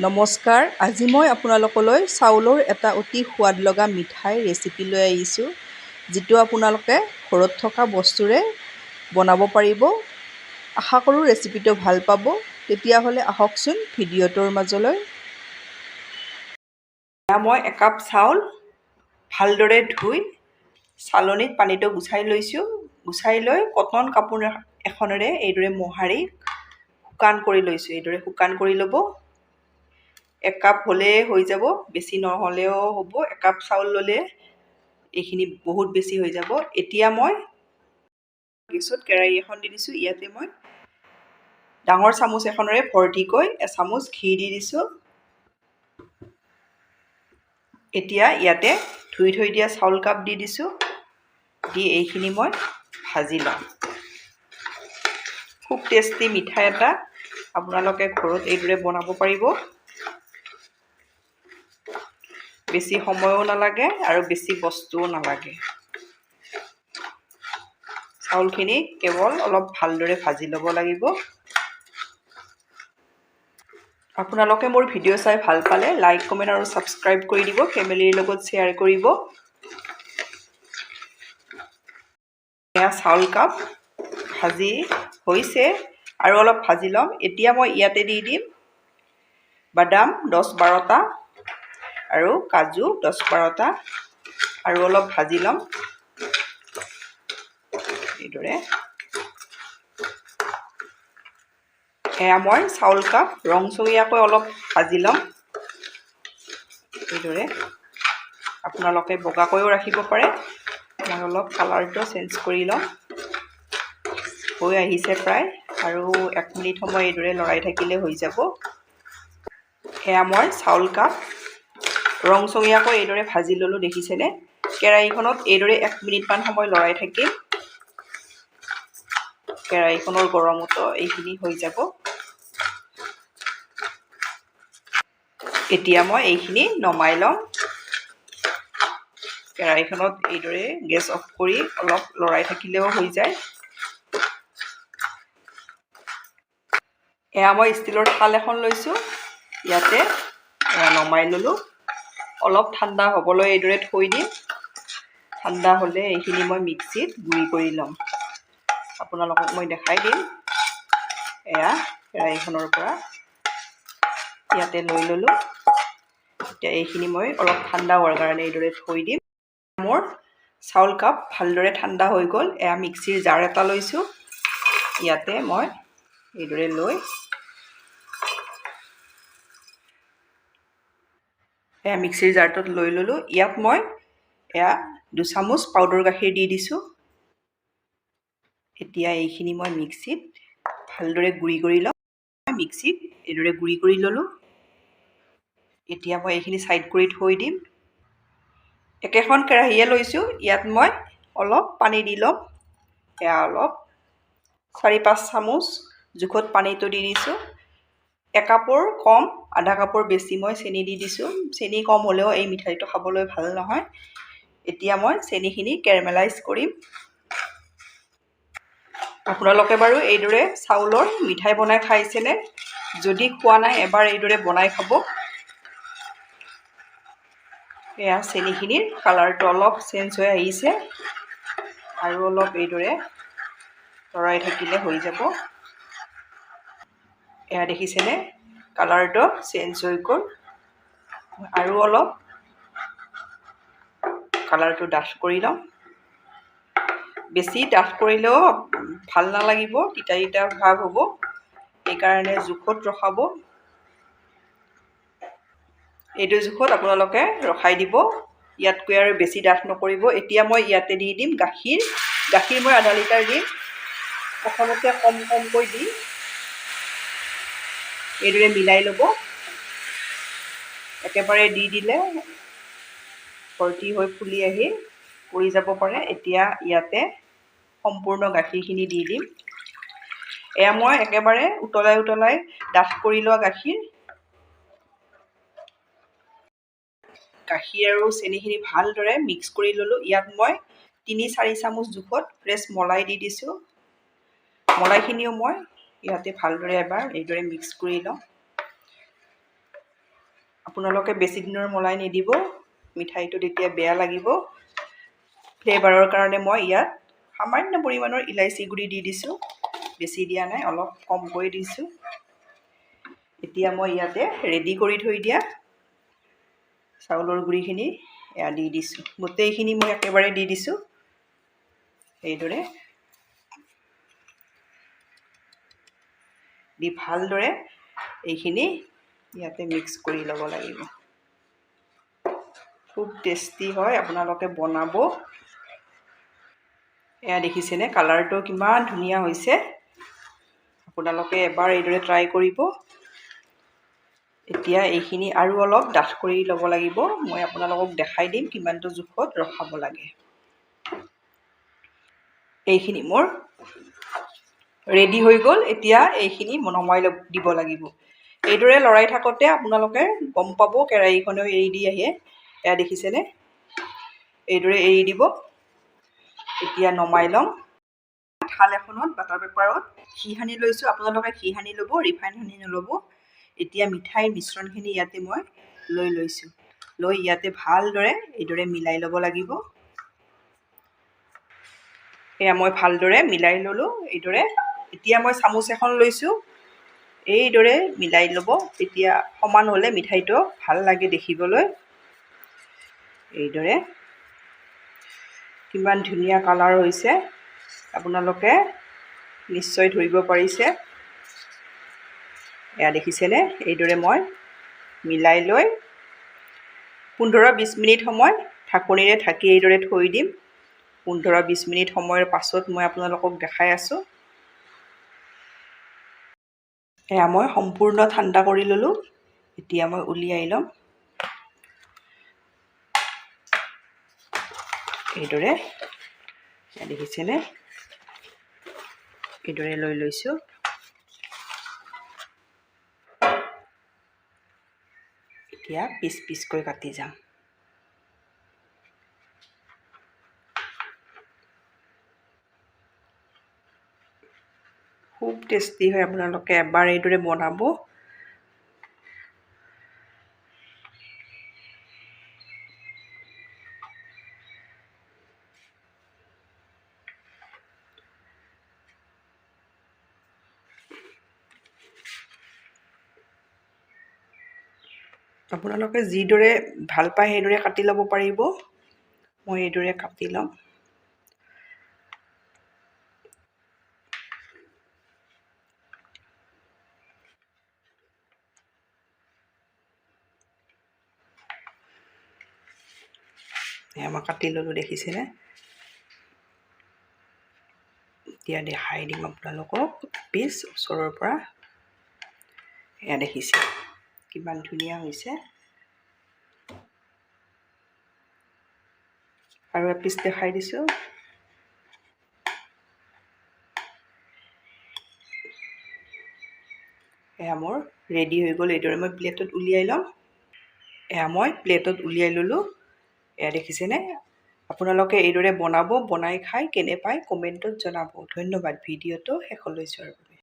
নমস্কাৰ, আজি মই আপোনালোকলৈ চাউলৰ এটা অতি সোৱাদ লগা মিঠাই ৰেচিপি লৈ আহিছোঁ, যিটো আপোনালোকে ঘৰত থকা বস্তুৰে বনাব পাৰিব। আশা কৰোঁ ৰেচিপিটো ভাল পাব। তেতিয়াহ'লে আহকচোন ভিডিঅ'টোৰ মাজলৈ। মই একাপ চাউল ভালদৰে ধুই চালনীত পানীটো গুচাই লৈছোঁ। গুচাই লৈ কটন কাপোৰ এখনেৰে এইদৰে মোহাৰি শুকান কৰি লৈছোঁ। এইদৰে শুকান কৰি ল'ব। একাপ হ'লে হৈ যাব, বেছি নহ'লেও হ'ব। একাপ চাউল ল'লে এইখিনি বহুত বেছি হৈ যাব। এতিয়া মই গেছত কেৰাহী এখন দি দিছোঁ। ইয়াতে মই ডাঙৰ চামুচ এখনেৰে ভৰ্তিকৈ এচামুচ ঘি দি দিছোঁ। এতিয়া ইয়াতে ধুই থৈ দিয়া চাউল কাপ দি দিছোঁ। দি এইখিনি মই ভাজি ল'ম। খুব টেষ্টি মিঠাই এটা আপোনালোকে ঘৰত এইদৰে বনাব পাৰিব। বেছি সময়ো নালাগে আৰু বেছি বস্তুও নালাগে। চাউলখিনি কেৱল অলপ ভালদৰে ভাজি ল'ব লাগিব। আপোনালোকে মোৰ ভিডিঅ' চাই ভাল পালে লাইক, কমেণ্ট আৰু ছাবস্ক্ৰাইব কৰি দিব। ফেমিলিৰ লগত শ্বেয়াৰ কৰিব। এয়া চাউল কাপ ভাজি হৈছে আৰু অলপ ভাজি ল'ম। এতিয়া মই ইয়াতে দি দিম বাদাম 10-12টা আৰু কাজু 10-12টা আৰু অলপ ভাজি ল'ম। এইদৰে এয়া মই চাউল কাপ ৰংচঙীয়াকৈ অলপ ভাজি ল'ম। এইদৰে আপোনালোকে বগাকৈও ৰাখিব পাৰে। মই অলপ কালাৰটো চেঞ্জ কৰি ল'ম। হৈ আহিছে প্ৰায়, আৰু 1 মিনিট সময় এইদৰে লৰাই থাকিলে হৈ যাব। এয়া মই চাউল কাপ ৰংচঙীয়াকৈ এইদৰে ভাজি ল'লোঁ, দেখিছেনে? কেৰাহীখনত এইদৰে 1 মিনিটমান সময় লৰাই থাকিম। কেৰাহীখনৰ গৰমতো এইখিনি হৈ যাব। এতিয়া মই এইখিনি নমাই ল'ম। কেৰাহীখনত এইদৰে গেছ অফ কৰি অলপ লৰাই থাকিলেও হৈ যায়। এয়া মই ষ্টিলৰ থাল এখন লৈছোঁ। ইয়াতে নমাই ল'লোঁ। অলপ ঠাণ্ডা হ'বলৈ এইদৰে থৈ দিম। ঠাণ্ডা হ'লে এইখিনি মই মিক্সিত গুড়ি কৰি ল'ম। আপোনালোকক মই দেখাই দিম। এয়া কেৰাহীখনৰ পৰা ইয়াতে লৈ ল'লোঁ। এতিয়া এইখিনি মই অলপ ঠাণ্ডা হোৱাৰ কাৰণে এইদৰে থৈ দিম। মোৰ চাউল কাপ ভালদৰে ঠাণ্ডা হৈ গ'ল। এয়া মিক্সিৰ জাৰ এটা লৈছোঁ। ইয়াতে মই এইদৰে লৈ এয়া মিক্সিৰ জাৰটোত লৈ ল'লোঁ। ইয়াত মই এয়া 2 চামুচ পাউডাৰ গাখীৰ দি দিছোঁ। এতিয়া এইখিনি মই মিক্সিত ভালদৰে গুড়ি কৰি ল'ম। মিক্সিত এইদৰে গুড়ি কৰি ল'লোঁ। এতিয়া মই এইখিনি ছাইড কৰি থৈ দিম। একেখন কেৰাহীয়ে লৈছোঁ। ইয়াত মই অলপ পানী দি ল'ম। এয়া অলপ 4-5 চামুচ জোখত পানীটো দি দিছোঁ। একাপৰ কম, আধা কাপৰ বেছি মই চেনি দি দিছোঁ। চেনি কম হ'লেও এই মিঠাইটো খাবলৈ ভাল নহয়। এতিয়া মই চেনিখিনি কেৰামেলাইজ কৰিম। আপোনালোকে বাৰু এইদৰে চাউলৰ মিঠাই বনাই খাইছেনে? যদি খোৱা নাই, এবাৰ এইদৰে বনাই খাব। এয়া চেনিখিনিৰ কালাৰটো অলপ চেঞ্জ হৈ আহিছে, আৰু অলপ এইদৰে লৰাই থাকিলে হৈ যাব। এয়া দেখিছেনে? কালাৰটো চেঞ্জ হৈ গ'ল। আৰু অলপ কালাৰটো ডাঠ কৰি ল'ম। বেছি ডাঠ কৰিলেও ভাল নালাগিব, তিতা তিতা ভাৱ হ'ব। সেইকাৰণে জোখত ৰখাব। এইটো জোখত আপোনালোকে ৰখাই দিব। ইয়াতকৈ আৰু বেছি ডাঠ নকৰিব। এতিয়া মই ইয়াতে দি দিম গাখীৰ। গাখীৰ মই আধা লিটাৰ দিম। প্ৰথমতে কম কমকৈ দি এইদৰে মিলাই ল'ব। একেবাৰে দি দিলে ভৰ্তি হৈ ফুলি আহি পৰি যাব পাৰে। এতিয়া ইয়াতে সম্পূৰ্ণ গাখীৰখিনি দি দিম। এয়া মই একেবাৰে উতলাই উতলাই ডাঠ কৰি লোৱা গাখীৰ। গাখীৰ আৰু চেনিখিনি ভালদৰে মিক্স কৰি ল'লোঁ। ইয়াত মই 3-4 চামুচ জোখত ফ্ৰেছ মলাই দি দিছোঁ। মলাইখিনিও মই ইয়াতে ভালদৰে এবাৰ এইদৰে মিক্স কৰি লওঁ। আপোনালোকে বেছি দিনৰ মলাই নিদিব, মিঠাইটো তেতিয়া বেয়া লাগিব। ফ্লেভাৰৰ কাৰণে মই ইয়াত সামান্য পৰিমাণৰ ইলাইচি গুড়ি দি দিছোঁ, বেছি দিয়া নাই, অলপ কমকৈ দিছোঁ। এতিয়া মই ইয়াতে ৰেডি কৰি থৈ দিয়া চাউলৰ গুড়িখিনি এয়া দি দিছোঁ। গোটেইখিনি মই একেবাৰে দি দিছোঁ। এইদৰে দি ভালদৰে এইখিনি ইয়াতে মিক্স কৰি ল'ব লাগিব। খুব টেষ্টি হয়, আপোনালোকে বনাব। এয়া দেখিছেনে কালাৰটো কিমান ধুনীয়া হৈছে। আপোনালোকে এবাৰ এইদৰে ট্ৰাই কৰিব। এতিয়া এইখিনি আৰু অলপ ডাঠ কৰি ল'ব লাগিব। মই আপোনালোকক দেখাই দিম কিমানটো জোখত ৰখাব লাগে। এইখিনি মোৰ ৰেডি হৈ গ'ল। এতিয়া এইখিনি নমাই দিব লাগিব। এইদৰে লৰাই থাকোঁতে আপোনালোকে গম পাব কেৰাহীখনেও এৰি দি আহে। এয়া দেখিছেনে, এইদৰে এৰি দিব। এতিয়া নমাই ল'ম। থাল এখনত বাটাৰ পেপাৰত ঘি সানি লৈছোঁ। আপোনালোকে ঘি সানি ল'ব, ৰিফাইন সানি নল'ব। এতিয়া মিঠাইৰ মিশ্ৰণখিনি ইয়াতে মই লৈ লৈছোঁ। লৈ ইয়াতে ভালদৰে এইদৰে মিলাই ল'ব লাগিব। এয়া মই ভালদৰে মিলাই ল'লোঁ এইদৰে। এতিয়া মই চামুচ এখন লৈছোঁ। এইদৰে মিলাই ল'ব, তেতিয়া সমান হ'লে মিঠাইটো ভাল লাগে দেখিবলৈ। এইদৰে কিমান ধুনীয়া কালাৰ হৈছে, আপোনালোকে নিশ্চয় ধৰিব পাৰিছে। এয়া দেখিছেনে, এইদৰে মই মিলাই লৈ 15-20 মিনিট সময় ঢাকনিৰে ঢাকি এইদৰে থৈ দিম। 15-20 মিনিট সময়ৰ পাছত মই আপোনালোকক দেখাই আছোঁ। এয়া মই সম্পূৰ্ণ ঠাণ্ডা কৰি ল'লোঁ। এতিয়া মই উলিয়াই ল'ম। এইদৰে দেখিছেনে, এইদৰে লৈ লৈছোঁ। এতিয়া পিচ পিচকৈ কাটি যাম। খুব টেষ্টি হয়, আপোনালোকে এবাৰ এইদৰে বনাব। আপোনালোকে যিদৰে ভাল পায় সেইদৰে কাটি ল'ব পাৰিব। মই এইদৰে কাটি ল'ম। এয়া মই কাটি ল'লোঁ, দেখিছেনে। এতিয়া দেখাই দিম আপোনালোকক পিচ ওচৰৰ পৰা। এয়া দেখিছে কিমান ধুনীয়া হৈছে। আৰু এপিচ দেখাই দিছোঁ। এয়া মোৰ ৰেডি হৈ গ'ল। এইদৰে মই প্লেটত উলিয়াই ল'ম। এয়া মই প্লেটত উলিয়াই ল'লোঁ। এয়া দেখিছেনে, আপোনালোকে এইদৰে বনাব, বনাই খাই কেনে পায় কমেণ্টত জনাব। ধন্যবাদ ভিডিঅ'টো শেষলৈ চোৱাৰ বাবে।